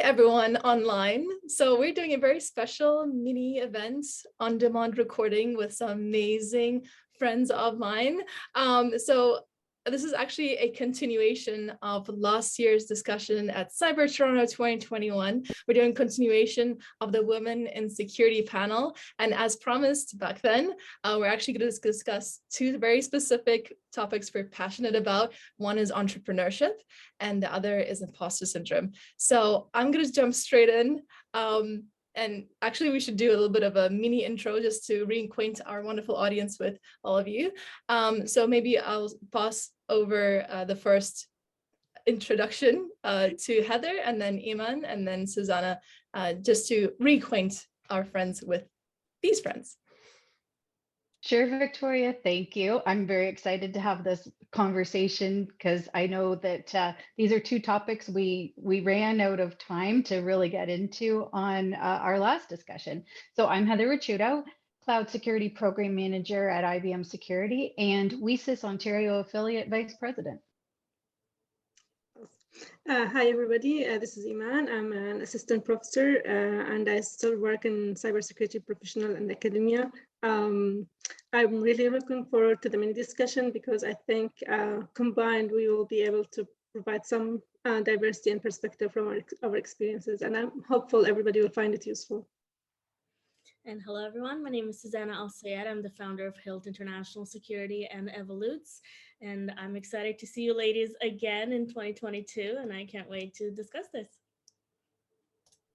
everyone online. So we're doing a very special mini event on demand recording with some amazing friends of mine. So this is actually a continuation of last year's discussion at CyberToronto 2021. We're doing continuation of the Women in Security panel. And as promised back then, we're actually going to discuss two very specific topics we're passionate about. One is entrepreneurship, and the other is imposter syndrome. So I'm going to jump straight in. And actually, we should do a little bit of a mini intro just to reacquaint our wonderful audience with all of you. So maybe I'll pass over the first introduction to Heather, and then Eman, and then Suzanna, just to reacquaint our friends with these friends. Sure, Victoria, thank you. I'm very excited to have this conversation because I know that these are two topics we ran out of time to really get into on our last discussion. So I'm Heather Ricciuto, Cloud Security Program Manager at IBM Security and WESIS Ontario Affiliate Vice President. Hi, everybody. This is Eman. I'm an assistant professor and I still work in cybersecurity professional and academia. I'm really looking forward to the mini discussion because I think combined we will be able to provide some diversity and perspective from our experiences, and I'm hopeful everybody will find it useful. And hello, everyone. My name is Suzanna Alsayed. I'm the founder of HILT International Security and Evolutes. And I'm excited to see you ladies again in 2022. And I can't wait to discuss this.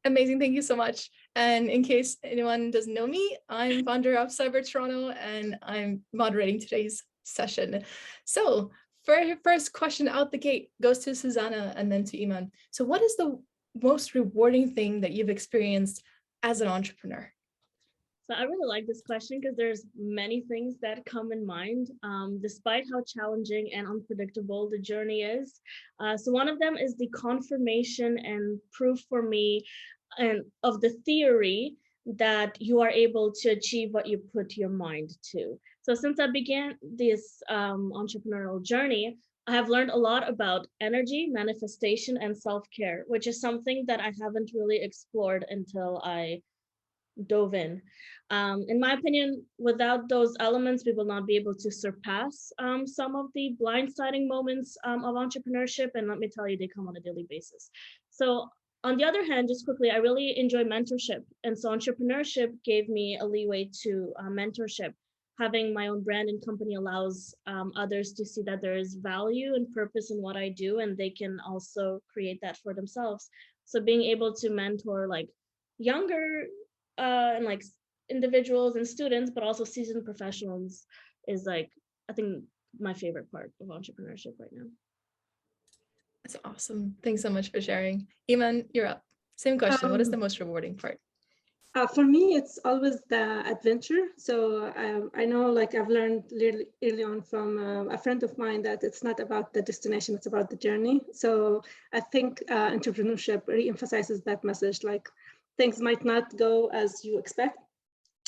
Amazing. Thank you so much. And in case anyone doesn't know me, I'm founder of CyberToronto and I'm moderating today's session. So first question out the gate goes to Suzanna and then to Eman. So what is the most rewarding thing that you've experienced as an entrepreneur? So I really like this question because there's many things that come in mind, despite how challenging and unpredictable the journey is. So one of them is the confirmation and proof for me and of the theory that you are able to achieve what you put your mind to. So since I began this entrepreneurial journey, I have learned a lot about energy, manifestation, and self-care, which is something that I haven't really explored until I dove in. In my opinion, without those elements, we will not be able to surpass some of the blindsiding moments of entrepreneurship. And let me tell you, they come on a daily basis. So on the other hand, just quickly, I really enjoy mentorship. And so entrepreneurship gave me a leeway to mentorship. Having my own brand and company allows others to see that there is value and purpose in what I do, and they can also create that for themselves. So being able to mentor like younger and like individuals and students, but also seasoned professionals is like, I think my favorite part of entrepreneurship right now. That's awesome. Thanks so much for sharing. Eman, you're up. Same question. What is the most rewarding part? For me, it's always the adventure. So I know, like I've learned early on from a friend of mine that it's not about the destination, it's about the journey. So I think entrepreneurship re-emphasizes that message, like things might not go as you expect,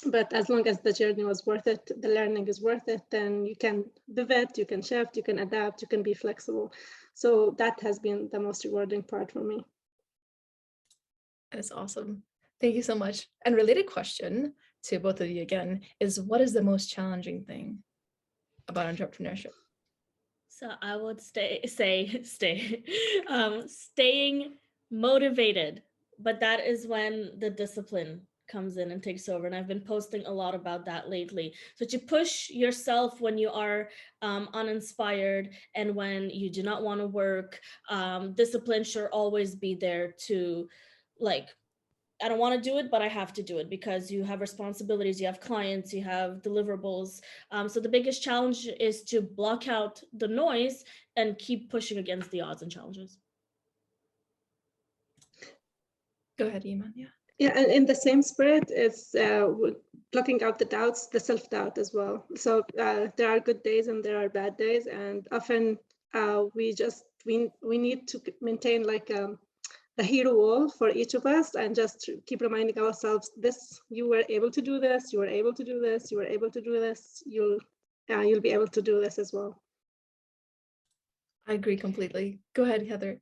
but as long as the journey was worth it, the learning is worth it, then you can pivot, you can shift, you can adapt, you can be flexible. So that has been the most rewarding part for me. That's awesome. Thank you so much. And related question to both of you again is, what is the most challenging thing about entrepreneurship? So I would staying motivated, but that is when the discipline comes in and takes over. And I've been posting a lot about that lately. So to push yourself when you are uninspired and when you do not want to work, discipline should always be there to, like, I don't want to do it, but I have to do it because you have responsibilities, you have clients, you have deliverables. So the biggest challenge is to block out the noise and keep pushing against the odds and challenges. Go ahead, Eman. Yeah. Yeah, and in the same spirit, it's blocking out the doubts, the self-doubt as well. So there are good days and there are bad days, and often we need to maintain like a hero wall for each of us, and just keep reminding ourselves, this, you were able to do this, you were able to do this, you were able to do this, you'll be able to do this as well. I agree completely. Go ahead, Heather.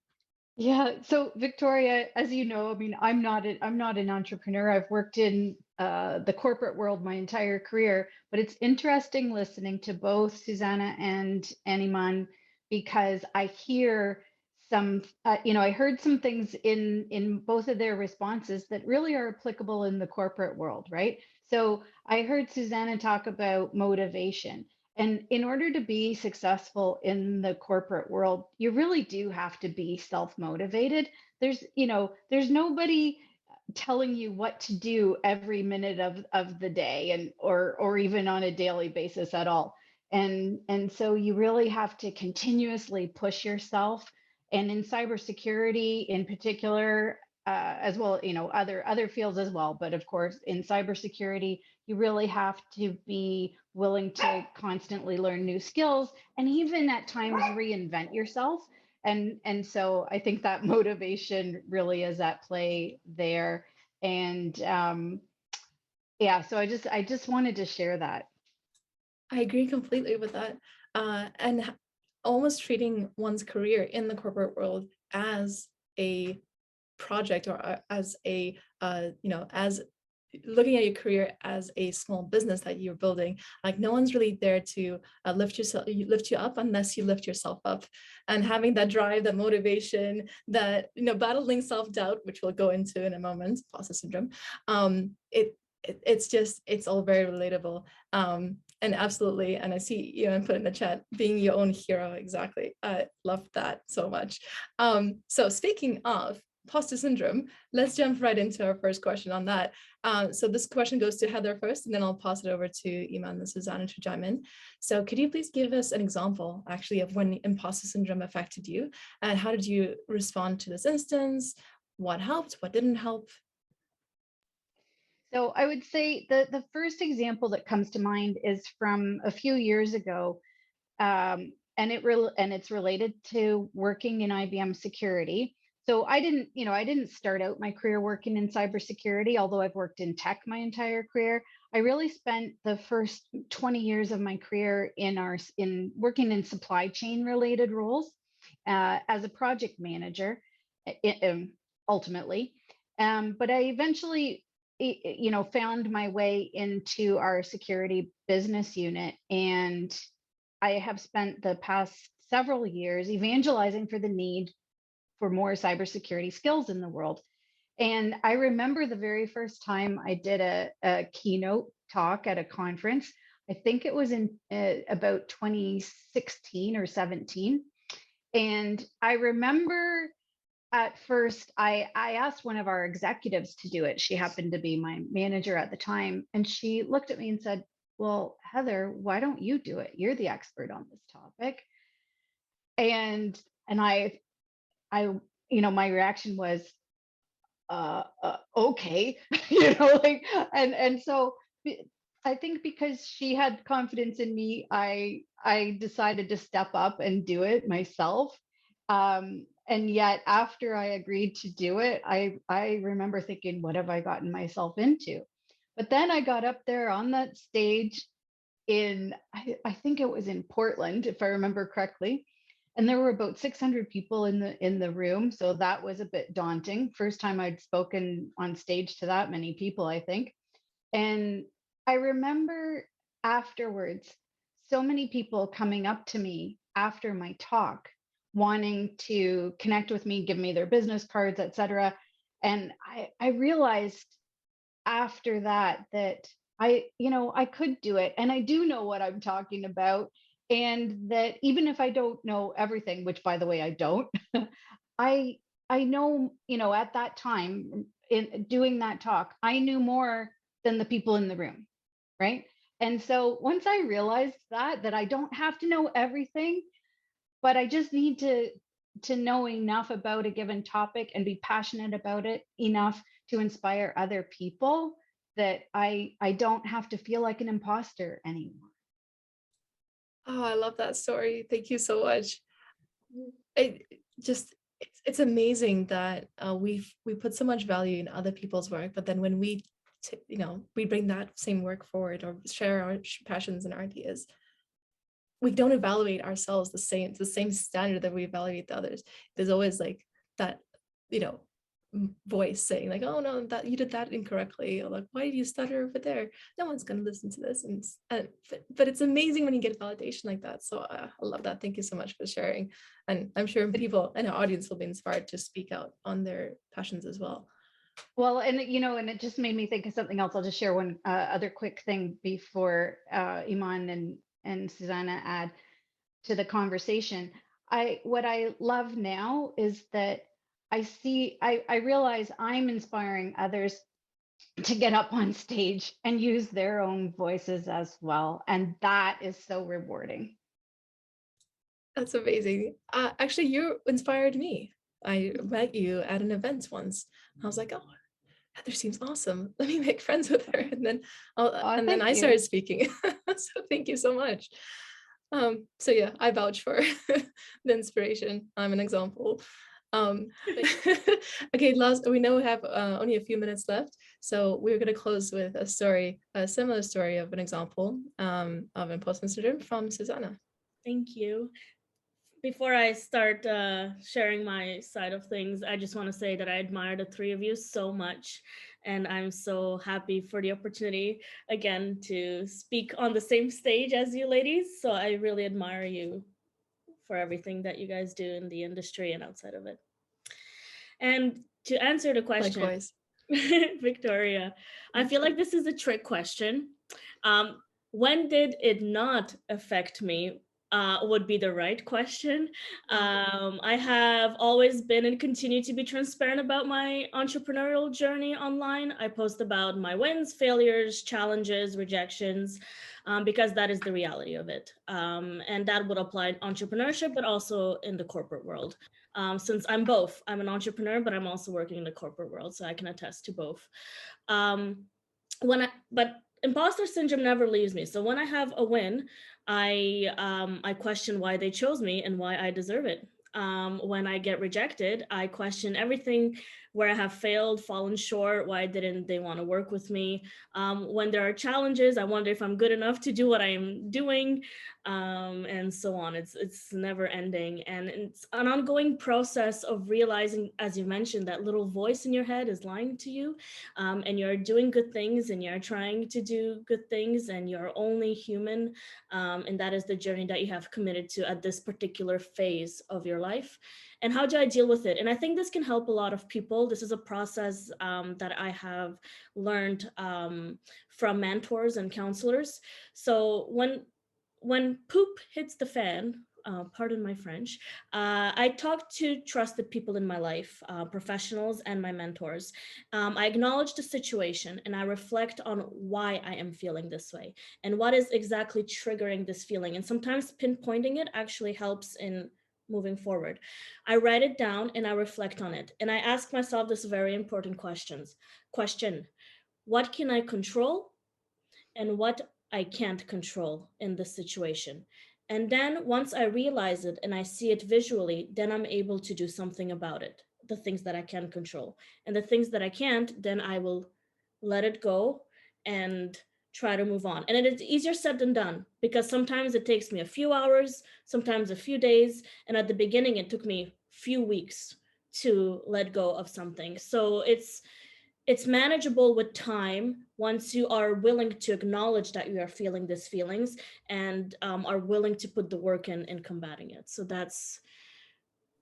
Yeah. So Victoria, as you know, I mean, I'm not an entrepreneur. I've worked in the corporate world my entire career, but it's interesting listening to both Suzanna and Iman, because I hear some, I heard some things in both of their responses that really are applicable in the corporate world, right? So I heard Suzanna talk about motivation. And in order to be successful in the corporate world, you really do have to be self-motivated. There's nobody telling you what to do every minute of the day, and or even on a daily basis at all. And so you really have to continuously push yourself. And in cybersecurity in particular, as well, other fields as well, but of course in cybersecurity, you really have to be willing to constantly learn new skills and even at times reinvent yourself. And so I think that motivation really is at play there. And yeah, so I just wanted to share that. I agree completely with that. And almost treating one's career in the corporate world as a project, or as a, as looking at your career as a small business that you're building. Like, no one's really there to lift you up unless you lift yourself up. And having that drive, that motivation, that, battling self-doubt, which we'll go into in a moment, imposter syndrome, it's all very relatable. And absolutely, and I see you put in the chat, being your own hero. Exactly. I love that so much. So speaking of imposter syndrome, let's jump right into our first question on that. So this question goes to Heather first, and then I'll pass it over to Eman and Suzanna to chime in. So could you please give us an example, actually, of when imposter syndrome affected you, and how did you respond to this instance? What helped? What didn't help? So I would say the first example that comes to mind is from a few years ago, and it's related to working in IBM security. So I didn't start out my career working in cybersecurity, although I've worked in tech my entire career. I really spent the first 20 years of my career in working in supply chain related roles as a project manager, ultimately. But I eventually found my way into our security business unit, and I have spent the past several years evangelizing for the need for more cybersecurity skills in the world. And I remember the very first time I did a keynote talk at a conference. I think it was in about 2016 or 17. And I remember at first I asked one of our executives to do it. She happened to be my manager at the time. And she looked at me and said, "Well, Heather, why don't you do it? You're the expert on this topic." And I my reaction was, okay, like, and so I think because she had confidence in me, I decided to step up and do it myself. And yet after I agreed to do it, I remember thinking, what have I gotten myself into? But then I got up there on that stage I think it was in Portland, if I remember correctly. And there were about 600 people in the room. So that was a bit daunting. First time I'd spoken on stage to that many people, I think. And I remember afterwards, so many people coming up to me after my talk, wanting to connect with me, give me their business cards, etc. And I realized after that I could do it, and I do know what I'm talking about, and that even if I don't know everything, which by the way I don't, I I know, at that time in doing that talk, I knew more than the people in the room, right? And so once I realized that I don't have to know everything, but I just need to know enough about a given topic and be passionate about it enough to inspire other people, that I don't have to feel like an imposter anymore. Oh, I love that story. Thank you so much. It's amazing that we put so much value in other people's work, but then when we bring that same work forward or share our passions and ideas, we don't evaluate ourselves the same standard that we evaluate the others. There's always like that, voice saying like, oh no, that you did that incorrectly, or like, why did you stutter over there? No one's going to listen to this. But it's amazing when you get validation like that. So I love that. Thank you so much for sharing. And I'm sure people in our audience will be inspired to speak out on their passions as well. Well, and and it just made me think of something else. I'll just share one other quick thing before Eman and Suzanna add to the conversation. What I love now is that I realize I'm inspiring others to get up on stage and use their own voices as well. And that is so rewarding. That's amazing. Actually, you inspired me. I met you at an event once. I was like, oh, Heather seems awesome. Let me make friends with her. And then I started speaking. So thank you so much. So yeah, I vouch for the inspiration. I'm an example. Okay, we know we have only a few minutes left. So we're going to close with a similar story of an example of imposter syndrome from Suzanna. Thank you. Before I start sharing my side of things, I just want to say that I admire the three of you so much. And I'm so happy for the opportunity, again, to speak on the same stage as you ladies. So I really admire you for everything that you guys do in the industry and outside of it. And to answer the question, likewise. Victoria, I feel like this is a trick question. When did it not affect me? Would be the right question. I have always been and continue to be transparent about my entrepreneurial journey online. I post about my wins, failures, challenges, rejections, because that is the reality of it. And that would apply to entrepreneurship, but also in the corporate world. Since I'm both, I'm an entrepreneur, but I'm also working in the corporate world, so I can attest to both. But imposter syndrome never leaves me. So when I have a win, I question why they chose me and why I deserve it. When I get rejected, I question everything where I have failed, fallen short, why didn't they want to work with me? When there are challenges, I wonder if I'm good enough to do what I am doing, and so on. It's never ending. And it's an ongoing process of realizing, as you mentioned, that little voice in your head is lying to you, and you're doing good things and you're trying to do good things and you're only human. And that is the journey that you have committed to at this particular phase of your life. And how do I deal with it? And I think this can help a lot of people. This is a process that I have learned from mentors and counselors. So when poop hits the fan, pardon my French, I talk to trusted people in my life, professionals and my mentors. I acknowledge the situation and I reflect on why I am feeling this way and what is exactly triggering this feeling. And sometimes pinpointing it actually helps in moving forward. I write it down and I reflect on it. And I ask myself this very important question, what can I control and what I can't control in this situation? And then once I realize it and I see it visually, then I'm able to do something about it, the things that I can control. And the things that I can't, then I will let it go and try to move on. And it's easier said than done, because sometimes it takes me a few hours, sometimes a few days. And at the beginning, it took me a few weeks to let go of something. So it's manageable with time once you are willing to acknowledge that you are feeling these feelings and are willing to put the work in combating it. So that's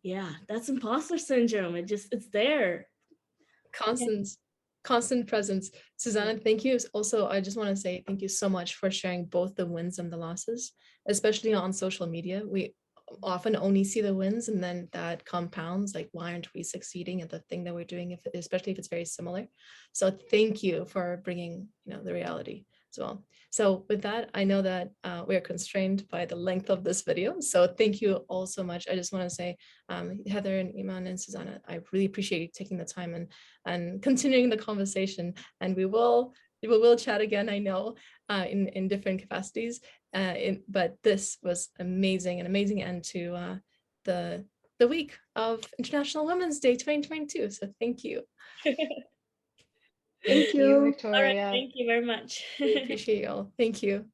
imposter syndrome. It's there. Constant presence. Suzanna, thank you. Also, I just want to say thank you so much for sharing both the wins and the losses, especially on social media. We often only see the wins and then that compounds, like, why aren't we succeeding at the thing that we're doing, especially if it's very similar. So thank you for bringing the reality as well. So with that, I know that we are constrained by the length of this video, so thank you all so much. I just want to say, Heather and Eman and Suzanna, I really appreciate you taking the time and continuing the conversation, and we will chat again, I know, in different capacities. But this was amazing, an amazing end to the week of International Women's Day 2022. So thank you. Thank you, Victoria. All right, thank you very much. We appreciate you all. Thank you.